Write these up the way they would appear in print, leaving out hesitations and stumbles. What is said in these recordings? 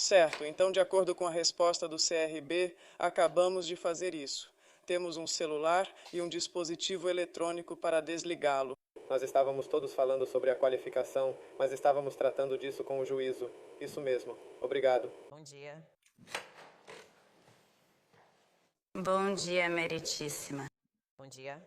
Certo, então, de acordo com a resposta do CRB, acabamos de fazer isso. Temos um celular e um dispositivo eletrônico para desligá-lo. Nós estávamos todos falando sobre a qualificação, mas estávamos tratando disso com o juízo. Isso mesmo. Obrigado. Bom dia. Bom dia, meritíssima. Bom dia.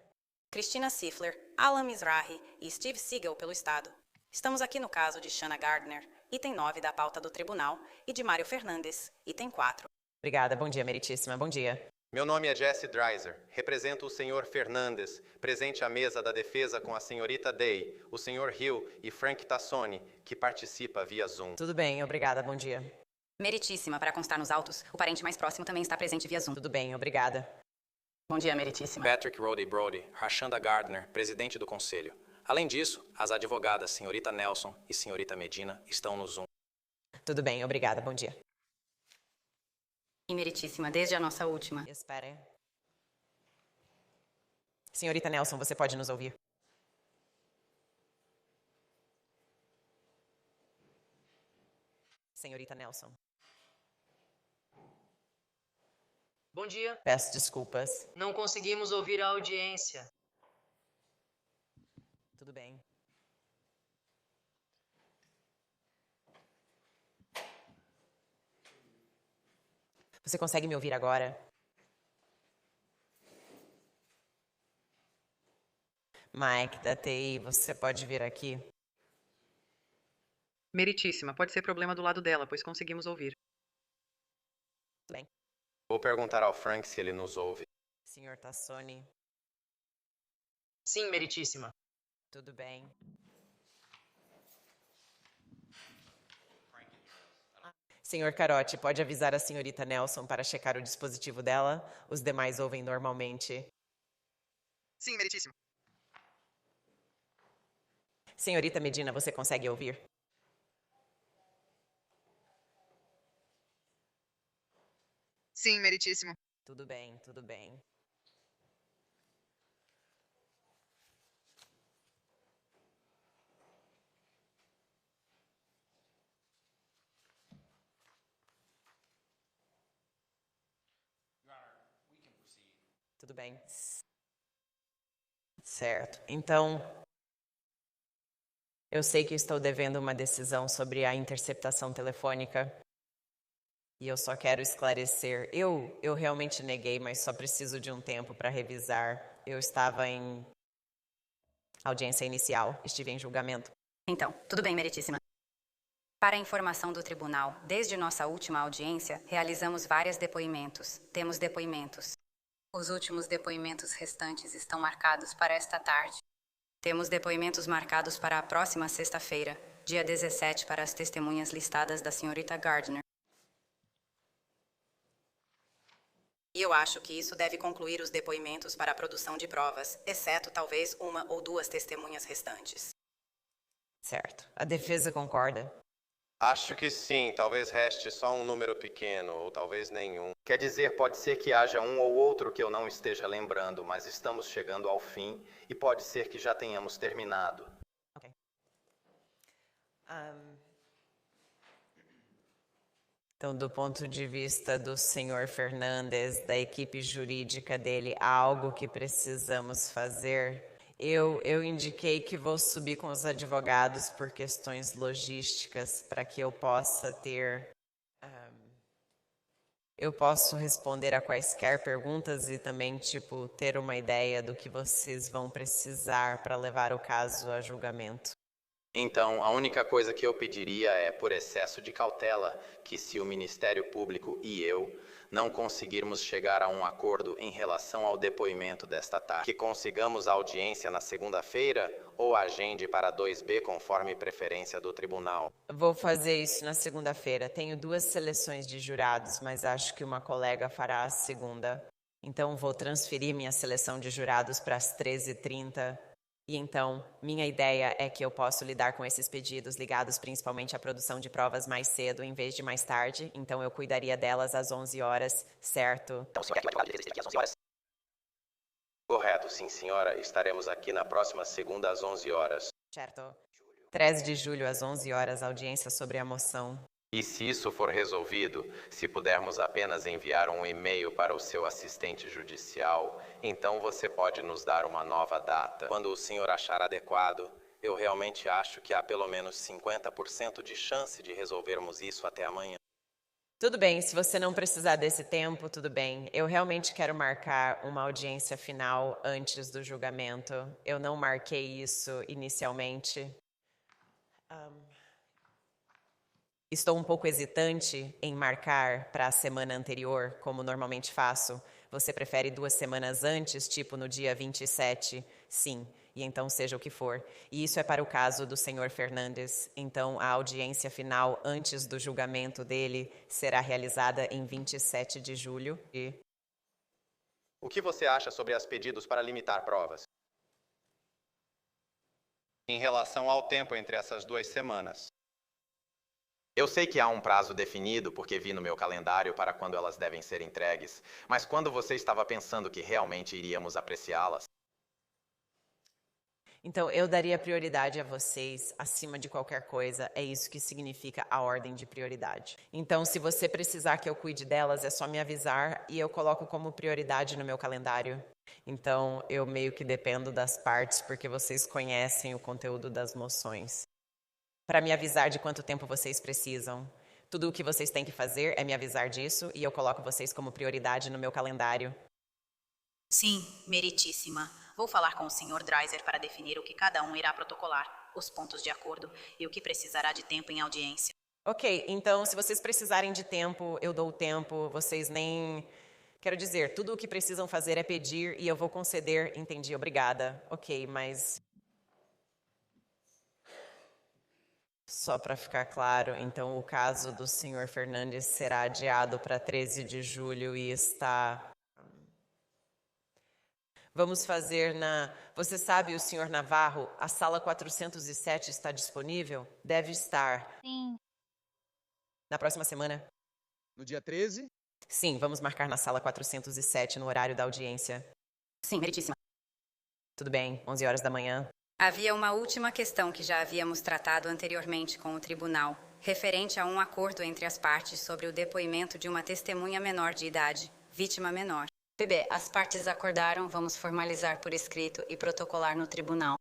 Cristina Sifler, Alan Mizrahi e Steve Siegel pelo Estado. Estamos aqui no caso de Shanna Gardner, item 9 da pauta do tribunal, e de Mário Fernandes, item 4. Obrigada. Bom dia, meritíssima. Bom dia. Meu nome é Jesse Dreiser. Represento o Sr. Fernandes, presente à mesa da defesa com a Srta. Day, o Sr. Hill e Frank Tassoni, que participa via Zoom. Tudo bem, obrigada. Bom dia. Meritíssima, para constar nos autos, o parente mais próximo também está presente via Zoom. Tudo bem, obrigada. Bom dia, meritíssima. Patrick Roddy Brody, Rashanda Gardner, presidente do conselho. Além disso, as advogadas Srta. Nelson e Srta. Medina estão no Zoom. Tudo bem, obrigada. Bom dia. E meritíssima, desde a nossa última. Espere. Senhorita Nelson, você pode nos ouvir? Senhorita Nelson. Bom dia. Peço desculpas. Não conseguimos ouvir a audiência. Tudo bem. Você consegue me ouvir agora? Mike, da TI, você pode vir aqui? Meritíssima, pode ser problema do lado dela, pois conseguimos ouvir. Tudo bem. Vou perguntar ao Frank se ele nos ouve. Senhor Tassoni, Sim, meritíssima. tudo bem. Senhor Carotti, pode avisar a senhorita Nelson para checar o dispositivo dela? Os demais ouvem normalmente. Sim, meritíssima. Senhorita Medina, você consegue ouvir? Sim, meritíssimo. Tudo bem, tudo bem. Tudo bem. Certo. Então, eu sei que estou devendo uma decisão sobre a interceptação telefônica. E eu só quero esclarecer. Eu realmente neguei, mas só preciso de um tempo para revisar. Eu estava em audiência inicial, estive em julgamento. Então, tudo bem, meritíssima. Para a informação do tribunal, desde nossa última audiência, realizamos vários depoimentos. Temos depoimentos. Os últimos depoimentos restantes estão marcados para esta tarde. Temos depoimentos marcados para a próxima sexta-feira, dia 17, para as testemunhas listadas da senhorita Gardner. E eu acho que isso deve concluir os depoimentos para a produção de provas, exceto talvez uma ou duas testemunhas restantes. Certo. A defesa concorda? Acho que sim, talvez reste só um número pequeno, ou talvez nenhum. Quer dizer, pode ser que haja um ou outro que eu não esteja lembrando, mas estamos chegando ao fim e pode ser que já tenhamos terminado. Ok. Então, do ponto de vista do senhor Fernandes, da equipe jurídica dele, há algo que precisamos fazer? Eu indiquei que vou subir com os advogados por questões logísticas para que eu possa ter... eu posso responder a quaisquer perguntas e também, ter uma ideia do que vocês vão precisar para levar o caso a julgamento. Então, a única coisa que eu pediria é, por excesso de cautela, que se o Ministério Público e eu não conseguirmos chegar a um acordo em relação ao depoimento desta tarde, que consigamos a audiência na segunda-feira ou agende para 2B conforme preferência do tribunal. Vou fazer isso na segunda-feira. Tenho 2 seleções de jurados, mas acho que uma colega fará a segunda. Então, vou transferir minha seleção de jurados para as 13h30. E então, minha ideia é que eu posso lidar com esses pedidos ligados principalmente à produção de provas mais cedo em vez de mais tarde. Então, eu cuidaria delas às 11 horas, certo? Então, o senhor quer que o advogado de defesa esteja aqui às 11 horas? Correto, sim, senhora. Estaremos aqui na próxima segunda às 11 horas. Certo. 13 de julho às 11 horas, audiência sobre a moção. E se isso for resolvido, se pudermos apenas enviar um e-mail para o seu assistente judicial, então você pode nos dar uma nova data. Quando o senhor achar adequado, eu realmente acho que há pelo menos 50% de chance de resolvermos isso até amanhã. Tudo bem, se você não precisar desse tempo, tudo bem. Eu realmente quero marcar uma audiência final antes do julgamento. Eu não marquei isso inicialmente. Estou um pouco hesitante em marcar para a semana anterior, como normalmente faço. Você prefere 2 semanas antes, tipo no dia 27? Sim, e então seja o que for. E isso é para o caso do senhor Fernandes. Então, a audiência final antes do julgamento dele será realizada em 27 de julho. O que você acha sobre os pedidos para limitar provas? Em relação ao tempo entre essas 2 semanas. Eu sei que há um prazo definido, porque vi no meu calendário para quando elas devem ser entregues, mas quando você estava pensando que realmente iríamos apreciá-las? Então, eu daria prioridade a vocês acima de qualquer coisa. É isso que significa a ordem de prioridade. Então, se você precisar que eu cuide delas, é só me avisar e eu coloco como prioridade no meu calendário. Então, eu meio que dependo das partes, porque vocês conhecem o conteúdo das moções. Para me avisar de quanto tempo vocês precisam. Tudo o que vocês têm que fazer é me avisar disso e eu coloco vocês como prioridade no meu calendário. Sim, meritíssima. Vou falar com o Sr. Dreiser para definir o que cada um irá protocolar, os pontos de acordo e o que precisará de tempo em audiência. Ok, então se vocês precisarem de tempo, eu dou o tempo, vocês nem... Quero dizer, tudo o que precisam fazer é pedir e eu vou conceder, entendi, obrigada. Ok, mas... Só para ficar claro, então o caso do Sr. Fernandes será adiado para 13 de julho e está... Vamos fazer na... Você sabe, o Sr. Navarro, a sala 407 está disponível? Deve estar. Sim. Na próxima semana? No dia 13? Sim, vamos marcar na sala 407 no horário da audiência. Sim, meritíssima. Tudo bem, 11 horas da manhã. Havia uma última questão que já havíamos tratado anteriormente com o tribunal, referente a um acordo entre as partes sobre o depoimento de uma testemunha menor de idade, vítima menor. Bebê, as partes acordaram, vamos formalizar por escrito e protocolar no tribunal.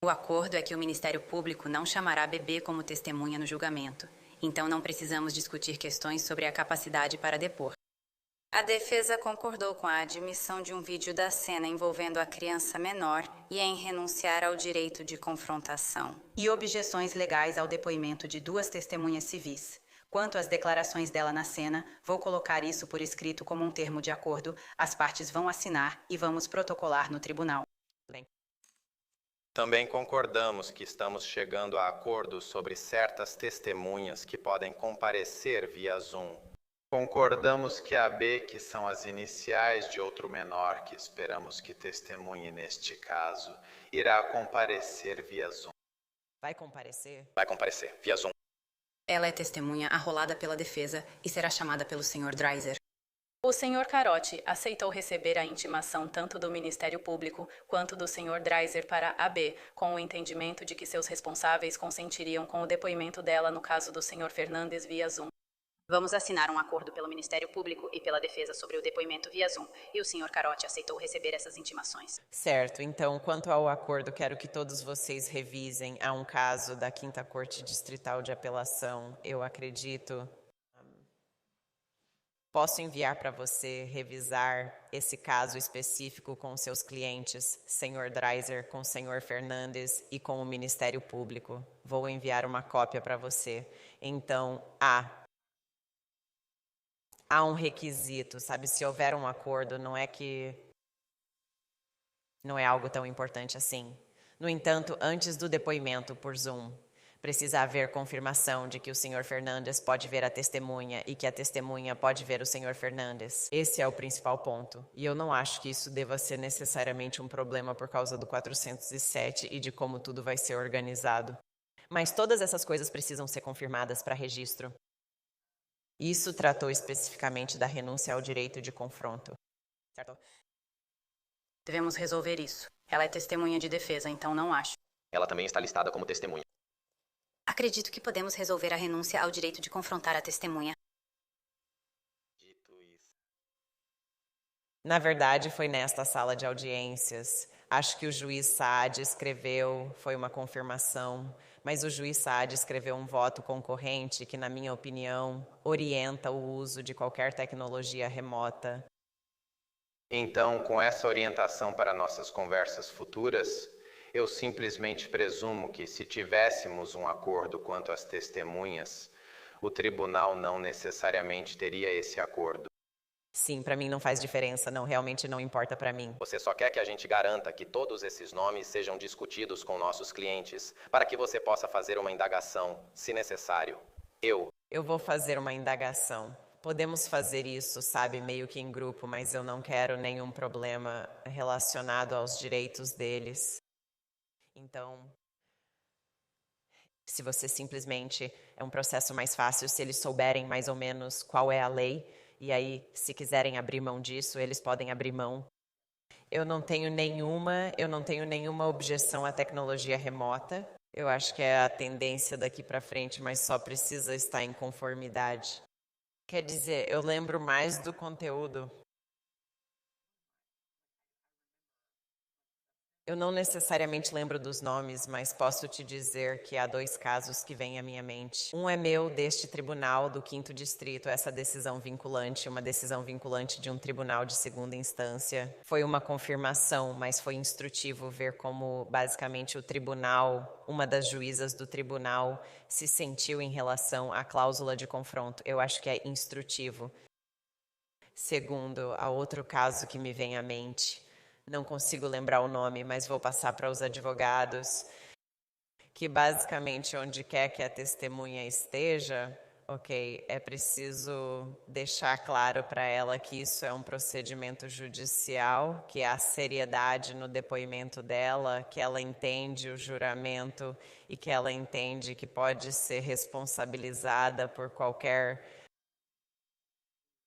O acordo é que o Ministério Público não chamará Bebê como testemunha no julgamento, então não precisamos discutir questões sobre a capacidade para depor. A defesa concordou com a admissão de um vídeo da cena envolvendo a criança menor e em renunciar ao direito de confrontação. E objeções legais ao depoimento de 2 testemunhas civis. Quanto às declarações dela na cena, vou colocar isso por escrito como um termo de acordo, as partes vão assinar e vamos protocolar no tribunal. Também concordamos que estamos chegando a acordos sobre certas testemunhas que podem comparecer via Zoom. Concordamos que a B, que são as iniciais de outro menor que esperamos que testemunhe neste caso, irá comparecer via Zoom. Vai comparecer? Vai comparecer, via Zoom. Ela é testemunha arrolada pela defesa e será chamada pelo Sr. Dreiser. O Sr. Carotti aceitou receber a intimação tanto do Ministério Público quanto do Sr. Dreiser para a AB, com o entendimento de que seus responsáveis consentiriam com o depoimento dela no caso do Sr. Fernandes via Zoom. Vamos assinar um acordo pelo Ministério Público e pela defesa sobre o depoimento via Zoom, e o Sr. Carotti aceitou receber essas intimações. Certo, então, quanto ao acordo, quero que todos vocês revisem. Há um caso da 5ª Corte Distrital de Apelação, eu acredito. Posso enviar para você revisar esse caso específico com seus clientes, Sr. Dreiser, com o Sr. Fernandes e com o Ministério Público. Vou enviar uma cópia para você. Então, há um requisito, sabe? Se houver um acordo, não é algo tão importante assim. No entanto, antes do depoimento por Zoom, precisa haver confirmação de que o Sr. Fernandes pode ver a testemunha e que a testemunha pode ver o Sr. Fernandes. Esse é o principal ponto. E eu não acho que isso deva ser necessariamente um problema por causa do 407 e de como tudo vai ser organizado. Mas todas essas coisas precisam ser confirmadas para registro. Isso tratou especificamente da renúncia ao direito de confronto. Certo? Devemos resolver isso. Ela é testemunha de defesa, então não acho. Ela também está listada como testemunha. A Acredito que podemos resolver a renúncia ao direito de confrontar a testemunha. Dito isso. Na verdade, foi nesta sala de audiências. Acho que o juiz Saad escreveu, foi uma confirmação, mas o juiz Saad escreveu um voto concorrente que, na minha opinião, orienta o uso de qualquer tecnologia remota. Então, com essa orientação para nossas conversas futuras, eu simplesmente presumo que, se tivéssemos um acordo quanto às testemunhas, o tribunal não necessariamente teria esse acordo. Sim, para mim não faz diferença, não, realmente não importa para mim. Você só quer que a gente garanta que todos esses nomes sejam discutidos com nossos clientes, para que você possa fazer uma indagação, se necessário. Eu vou fazer uma indagação. Podemos fazer isso, sabe, meio que em grupo, mas eu não quero nenhum problema relacionado aos direitos deles. Então, se você simplesmente... É um processo mais fácil se eles souberem mais ou menos qual é a lei. E aí, se quiserem abrir mão disso, eles podem abrir mão. Eu não tenho nenhuma objeção à tecnologia remota. Eu acho que é a tendência daqui para frente, mas só precisa estar em conformidade. Quer dizer, eu lembro mais do conteúdo. Eu não necessariamente lembro dos nomes, mas posso te dizer que há 2 casos que vêm à minha mente. Um é meu, deste tribunal do 5º Distrito, essa decisão vinculante, uma decisão vinculante de um tribunal de 2ª instância. Foi uma confirmação, mas foi instrutivo ver como, basicamente, o tribunal, uma das juízas do tribunal, se sentiu em relação à cláusula de confronto. Eu acho que é instrutivo. Segundo, há outro caso que me vem à mente. Não consigo lembrar o nome, mas vou passar para os advogados, que basicamente onde quer que a testemunha esteja, ok, é preciso deixar claro para ela que isso é um procedimento judicial, que há seriedade no depoimento dela, que ela entende o juramento e que ela entende que pode ser responsabilizada por qualquer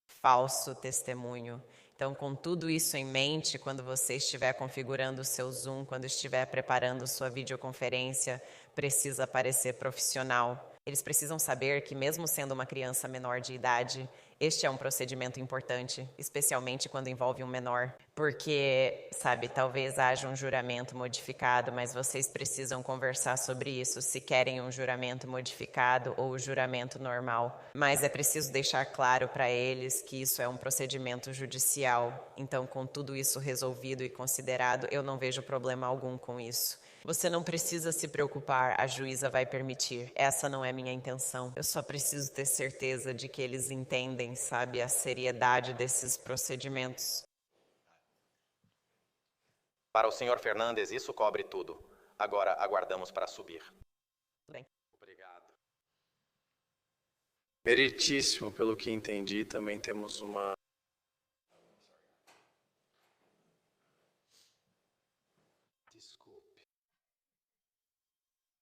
falso testemunho. Então, com tudo isso em mente, quando você estiver configurando o seu Zoom, quando estiver preparando sua videoconferência, precisa parecer profissional. Eles precisam saber que, mesmo sendo uma criança menor de idade, este é um procedimento importante, especialmente quando envolve um menor. Porque, sabe, talvez haja um juramento modificado, mas vocês precisam conversar sobre isso, se querem um juramento modificado ou o juramento normal. Mas é preciso deixar claro para eles que isso é um procedimento judicial. Então, com tudo isso resolvido e considerado, eu não vejo problema algum com isso. Você não precisa se preocupar, a juíza vai permitir. Essa não é minha intenção. Eu só preciso ter certeza de que eles entendem, sabe, a seriedade desses procedimentos. Para o Sr. Fernandes, isso cobre tudo. Agora aguardamos para subir. Tudo bem. Obrigado. Meritíssimo, pelo que entendi, também temos uma...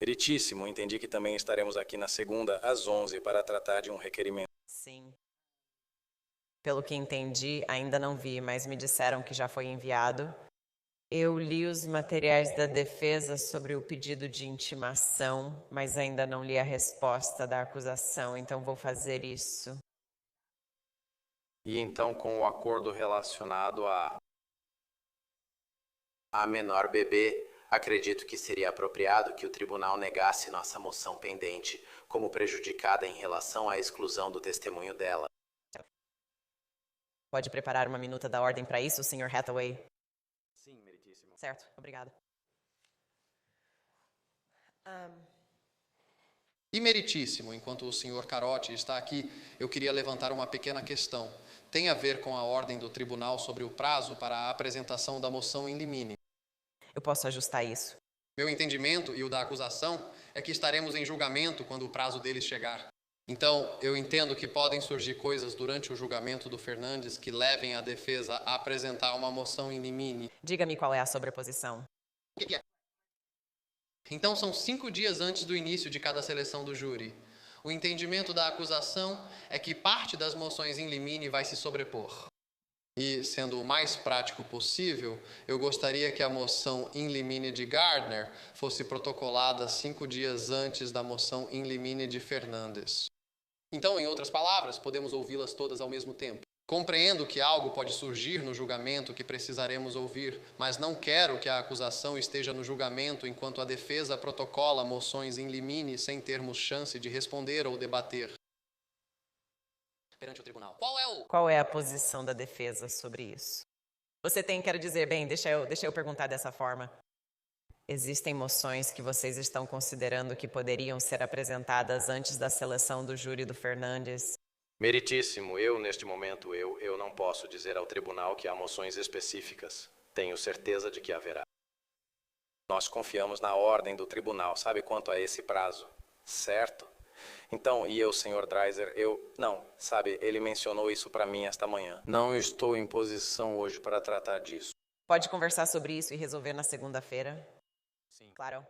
Meritíssimo, entendi que também estaremos aqui na segunda, às 11, para tratar de um requerimento. Sim. Pelo que entendi, ainda não vi, mas me disseram que já foi enviado. Eu li os materiais da defesa sobre o pedido de intimação, mas ainda não li a resposta da acusação, então vou fazer isso. E então, com o acordo relacionado a menor bebê, acredito que seria apropriado que o tribunal negasse nossa moção pendente como prejudicada em relação à exclusão do testemunho dela. Pode preparar uma minuta da ordem para isso, Sr. Hathaway? Sim, meritíssimo. Certo, obrigada. E meritíssimo, enquanto o Sr. Carotti está aqui, eu queria levantar uma pequena questão. Tem a ver com a ordem do tribunal sobre o prazo para a apresentação da moção in limine. Eu posso ajustar isso. Meu entendimento e o da acusação é que estaremos em julgamento quando o prazo deles chegar. Então, eu entendo que podem surgir coisas durante o julgamento do Fernandes que levem a defesa a apresentar uma moção in limine. Diga-me qual é a sobreposição. Então, são 5 dias antes do início de cada seleção do júri. O entendimento da acusação é que parte das moções in limine vai se sobrepor. E, sendo o mais prático possível, eu gostaria que a moção in limine de Gardner fosse protocolada 5 dias antes da moção in limine de Fernandes. Então, em outras palavras, podemos ouvi-las todas ao mesmo tempo. Compreendo que algo pode surgir no julgamento que precisaremos ouvir, mas não quero que a acusação esteja no julgamento enquanto a defesa protocola moções in limine sem termos chance de responder ou debater perante o tribunal. Qual é a posição da defesa sobre isso? Você tem, quero dizer, bem, deixa eu perguntar dessa forma. Existem moções que vocês estão considerando que poderiam ser apresentadas antes da seleção do júri do Fernandes? Meritíssimo, neste momento, eu não posso dizer ao tribunal que há moções específicas. Tenho certeza de que haverá. Nós confiamos na ordem do tribunal, sabe quanto a esse prazo, certo? Então, e eu, Sr. Dreiser, ele mencionou isso para mim esta manhã. Não estou em posição hoje para tratar disso. Pode conversar sobre isso e resolver na segunda-feira? Sim. Claro.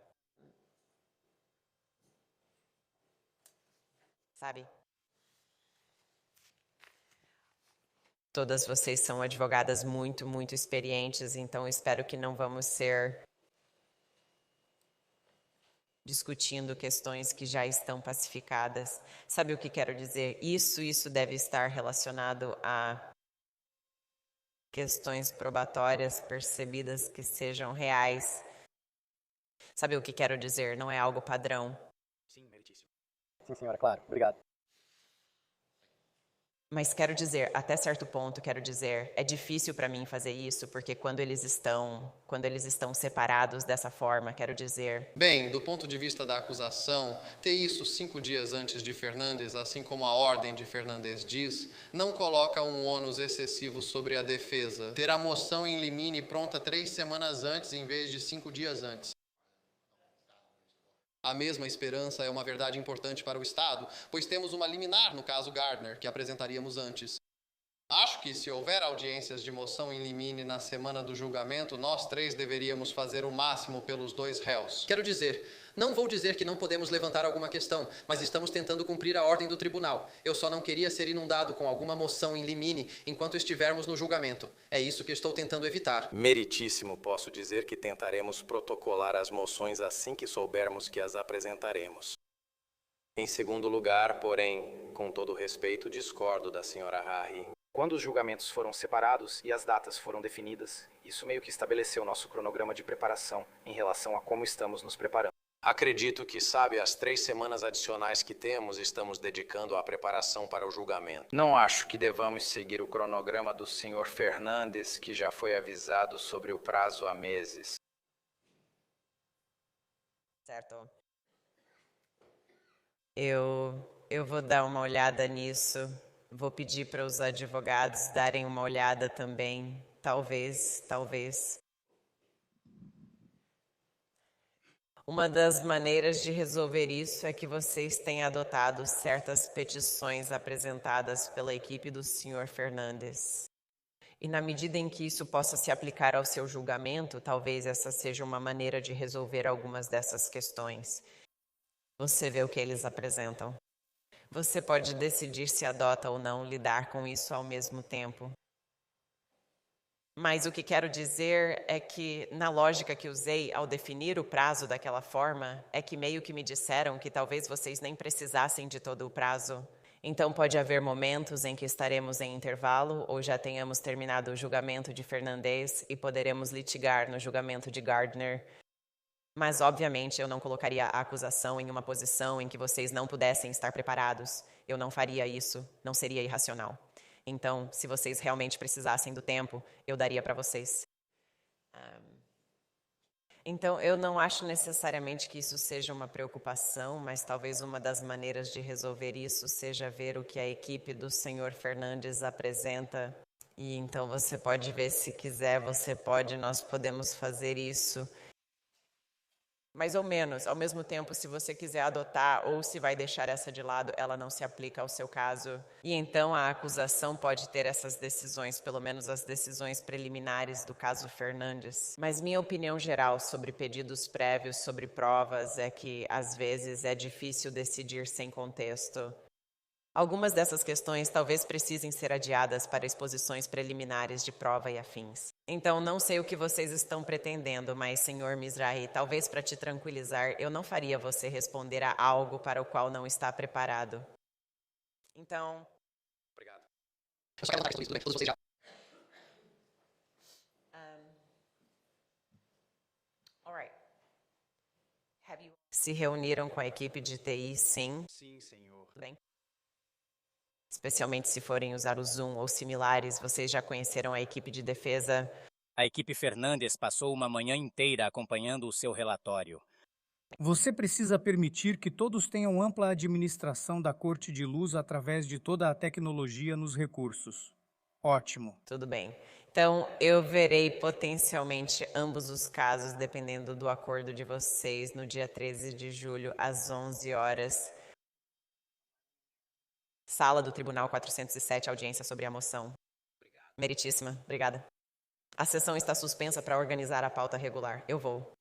Sabe? Todas vocês são advogadas muito, muito experientes, então espero que não vamos ser discutindo questões que já estão pacificadas. Sabe o que quero dizer? Isso deve estar relacionado a questões probatórias percebidas que sejam reais. Sabe o que quero dizer? Não é algo padrão. Sim, meritíssimo. Sim, senhora, claro. Obrigado. Mas quero dizer, até certo ponto, é difícil para mim fazer isso, porque quando eles estão separados dessa forma, Bem, do ponto de vista da acusação, ter isso 5 dias antes de Fernandes, assim como a ordem de Fernandes diz, não coloca um ônus excessivo sobre a defesa. Ter a moção in limine pronta 3 semanas antes em vez de 5 dias antes. A mesma esperança é uma verdade importante para o Estado, pois temos uma liminar no caso Gardner, que apresentaríamos antes. Acho que, se houver audiências de moção in limine na semana do julgamento, nós 3 deveríamos fazer o máximo pelos 2 réus. Quero dizer, não vou dizer que não podemos levantar alguma questão, mas estamos tentando cumprir a ordem do tribunal. Eu só não queria ser inundado com alguma moção in limine enquanto estivermos no julgamento. É isso que estou tentando evitar. Meritíssimo, posso dizer que tentaremos protocolar as moções assim que soubermos que as apresentaremos. Em segundo lugar, porém, com todo respeito, discordo da senhora Harry. Quando os julgamentos foram separados e as datas foram definidas, isso meio que estabeleceu nosso cronograma de preparação em relação a como estamos nos preparando. Acredito que, as 3 semanas adicionais que temos, estamos dedicando à preparação para o julgamento. Não acho que devamos seguir o cronograma do Sr. Fernandes, que já foi avisado sobre o prazo há meses. Certo. Eu vou dar uma olhada nisso. Vou pedir para os advogados darem uma olhada também. Talvez. Uma das maneiras de resolver isso é que vocês têm adotado certas petições apresentadas pela equipe do Sr. Fernandes. E na medida em que isso possa se aplicar ao seu julgamento, talvez essa seja uma maneira de resolver algumas dessas questões. Você vê o que eles apresentam. Você pode decidir se adota ou não lidar com isso ao mesmo tempo. Mas o que quero dizer é que, na lógica que usei ao definir o prazo daquela forma, é que meio que me disseram que talvez vocês nem precisassem de todo o prazo. Então pode haver momentos em que estaremos em intervalo ou já tenhamos terminado o julgamento de Fernandes e poderemos litigar no julgamento de Gardner. Mas, obviamente, eu não colocaria a acusação em uma posição em que vocês não pudessem estar preparados. Eu não faria isso, não seria irracional. Então, se vocês realmente precisassem do tempo, eu daria para vocês. Então, eu não acho necessariamente que isso seja uma preocupação, mas talvez uma das maneiras de resolver isso seja ver o que a equipe do Sr. Fernandes apresenta. E então você pode ver, se quiser, nós podemos fazer isso. Mais ou menos, ao mesmo tempo, se você quiser adotar ou se vai deixar essa de lado, ela não se aplica ao seu caso. E então a acusação pode ter essas decisões, pelo menos as decisões preliminares do caso Fernandes. Mas minha opinião geral sobre pedidos prévios, sobre provas, é que às vezes é difícil decidir sem contexto. Algumas dessas questões talvez precisem ser adiadas para exposições preliminares de prova e afins. Então, não sei o que vocês estão pretendendo, mas, Sr. Mizrahi, talvez para te tranquilizar, eu não faria você responder a algo para o qual não está preparado. Então... Obrigado. Eu só quero levantar isso, tudo bem, todos vocês já... Se reuniram com a equipe de TI, sim? Sim, senhor. Tudo bem. Especialmente se forem usar o Zoom ou similares, vocês já conheceram a equipe de defesa? A equipe Fernandes passou uma manhã inteira acompanhando o seu relatório. Você precisa permitir que todos tenham ampla administração da corte de luz através de toda a tecnologia nos recursos. Ótimo. Tudo bem. Então, eu verei potencialmente ambos os casos, dependendo do acordo de vocês, no dia 13 de julho, às 11 horas. Sala do Tribunal 407, audiência sobre a moção. Meritíssima, obrigada. A sessão está suspensa para organizar a pauta regular. Eu vou.